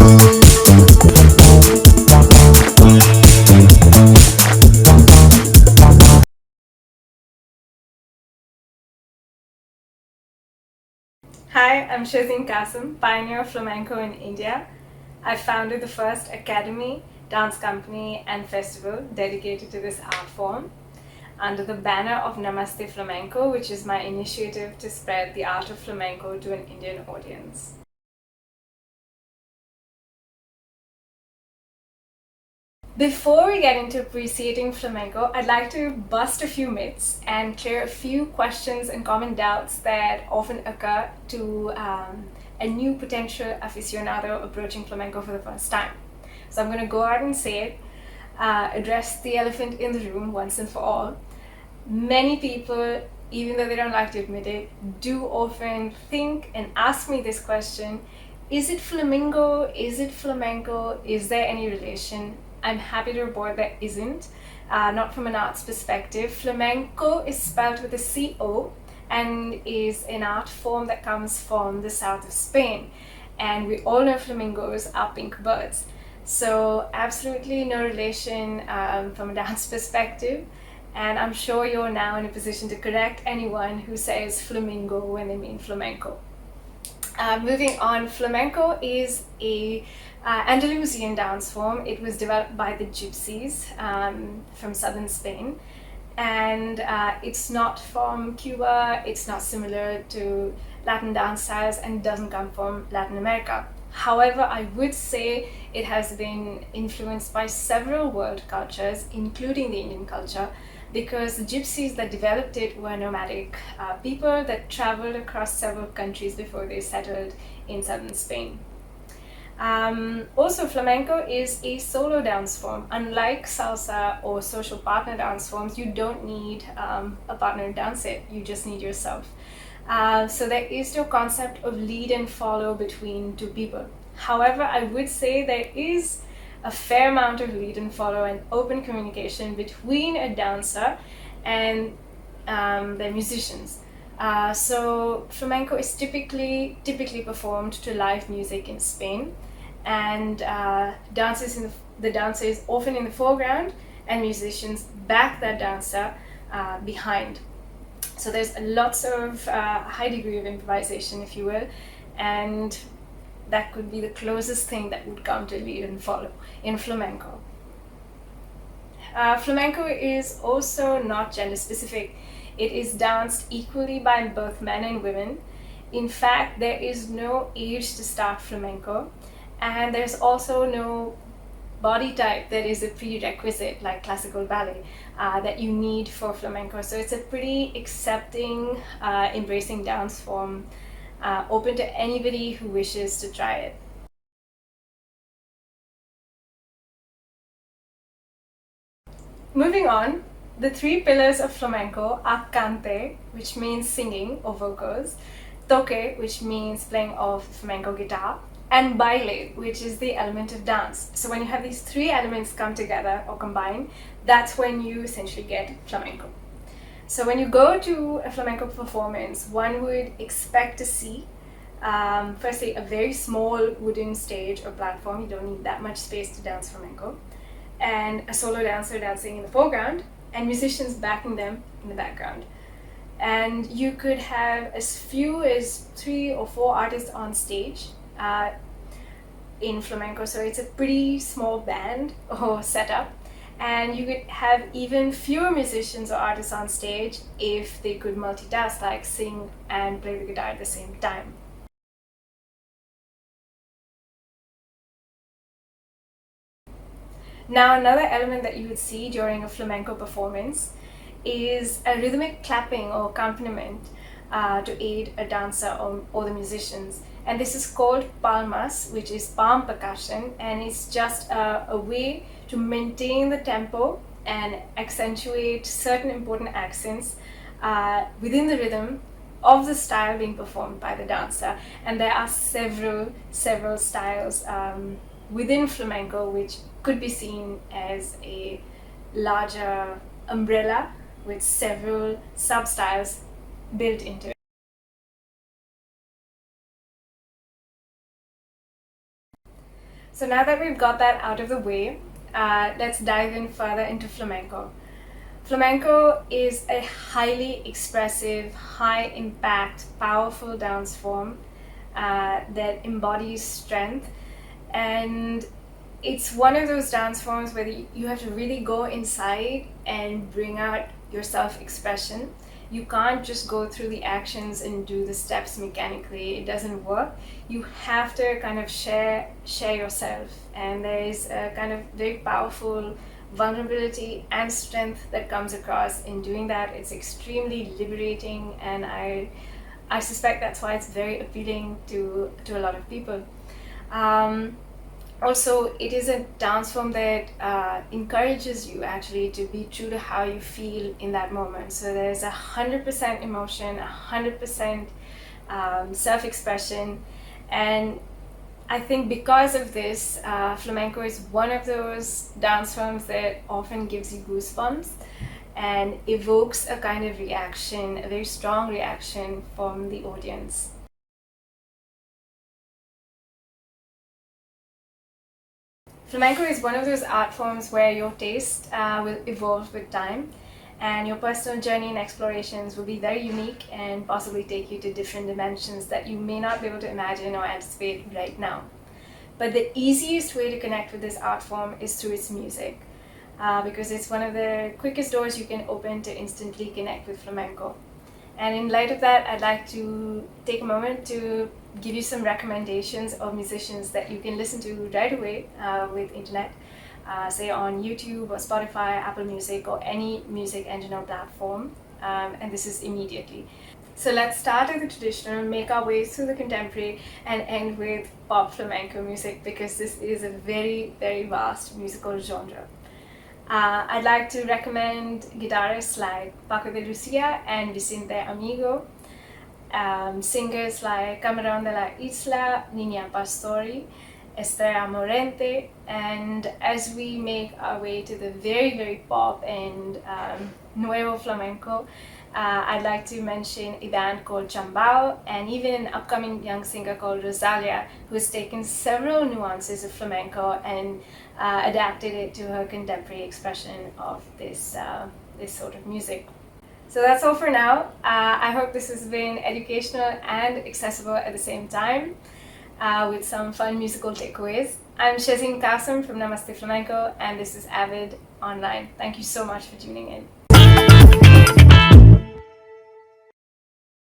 Hi, I'm Shehzeen Cassum, pioneer of flamenco in India. I founded the first academy, dance company, and festival dedicated to this art form under the banner of Namaste Flamenco, which is my initiative to spread the art of flamenco to an Indian audience. Before we get into appreciating flamenco, I'd like to bust a few myths and clear a few questions and common doubts that often occur to a new potential aficionado approaching flamenco for the first time. So I'm going to go out and say it, address the elephant in the room once and for all. Many people, even though they don't like to admit it, do often think and ask me this question: is it flamingo? Is it flamenco? Is there any relation? I'm happy to report there isn't, not from an arts perspective. Flamenco is spelled with a C-O and is an art form that comes from the south of Spain. And we all know flamingos are pink birds. So absolutely no relation from a dance perspective. And I'm sure you're now in a position to correct anyone who says flamingo when they mean flamenco. Moving on, flamenco is a Andalusian dance form. It was developed by the gypsies from southern Spain, and it's not from Cuba, it's not similar to Latin dance styles, and doesn't come from Latin America. However, I would say it has been influenced by several world cultures, including the Indian culture, because the gypsies that developed it were nomadic people that traveled across several countries before they settled in southern Spain. Also, flamenco is a solo dance form. Unlike salsa or social partner dance forms, you don't need a partner to dance it, you just need yourself. So there is no concept of lead and follow between two people. However, I would say there is a fair amount of lead and follow and open communication between a dancer and their musicians. So flamenco is typically performed to live music in Spain, and the dancer is often in the foreground and musicians back that dancer behind. So there's lots of high degree of improvisation, if you will, and that could be the closest thing that would come to lead and follow in flamenco. Flamenco is also not gender specific. It is danced equally by both men and women. In fact, there is no age to start flamenco, and there's also no body type that is a prerequisite like classical ballet that you need for flamenco. So it's a pretty accepting, embracing dance form, open to anybody who wishes to try it. Moving on, the three pillars of flamenco are cante, which means singing or vocals, toque, which means playing of flamenco guitar, and baile, which is the element of dance. So when you have these three elements come together or combine, that's when you essentially get flamenco. So when you go to a flamenco performance, one would expect to see firstly a very small wooden stage or platform. You don't need that much space to dance flamenco, and a solo dancer dancing in the foreground and musicians backing them in the background. And you could have as few as 3 or 4 artists on stage in flamenco, so it's a pretty small band or setup. And you could have even fewer musicians or artists on stage if they could multitask, like sing and play the guitar at the same time. Now, another element that you would see during a flamenco performance is a rhythmic clapping or accompaniment to aid a dancer or the musicians. And this is called palmas, which is palm percussion, and it's just a way to maintain the tempo and accentuate certain important accents within the rhythm of the style being performed by the dancer. And there are several styles within flamenco, which could be seen as a larger umbrella with several sub-styles built into it. So now that we've got that out of the way, let's dive in further into flamenco. Flamenco is a highly expressive, high impact, powerful dance form that embodies strength, and it's one of those dance forms where you have to really go inside and bring out your self-expression. You can't just go through the actions and do the steps mechanically. It doesn't work. You have to kind of share yourself, and there is a kind of very powerful vulnerability and strength that comes across in doing that. It's extremely liberating, and I suspect that's why it's very appealing to a lot of people. Also, it is a dance form that encourages you actually to be true to how you feel in that moment. So there's 100% emotion, 100% self-expression, and I think because of this, flamenco is one of those dance forms that often gives you goosebumps and evokes a kind of reaction, a very strong reaction from the audience. Flamenco is one of those art forms where your taste will evolve with time, and your personal journey and explorations will be very unique and possibly take you to different dimensions that you may not be able to imagine or anticipate right now. But the easiest way to connect with this art form is through its music, because it's one of the quickest doors you can open to instantly connect with flamenco. And in light of that, I'd like to take a moment to give you some recommendations of musicians that you can listen to right away with internet, say on YouTube or Spotify, Apple Music, or any music engine or platform, and this is immediately. So let's start with the traditional, make our way through the contemporary, and end with pop flamenco music, because this is a very, very vast musical genre. I'd like to recommend guitarists like Paco de Lucia and Vicente Amigo, singers like Camarón de la Isla, Niña Pastori, Estrella Morente, and as we make our way to the very, very pop and nuevo flamenco, I'd like to mention a band called Chambao, and even an upcoming young singer called Rosalia, who has taken several nuances of flamenco and adapted it to her contemporary expression of this sort of music. So that's all for now. I hope this has been educational and accessible at the same time, with some fun musical takeaways. I'm Shehzeen Cassum from Namaste Flamenco, and this is Avid Online. Thank you so much for tuning in.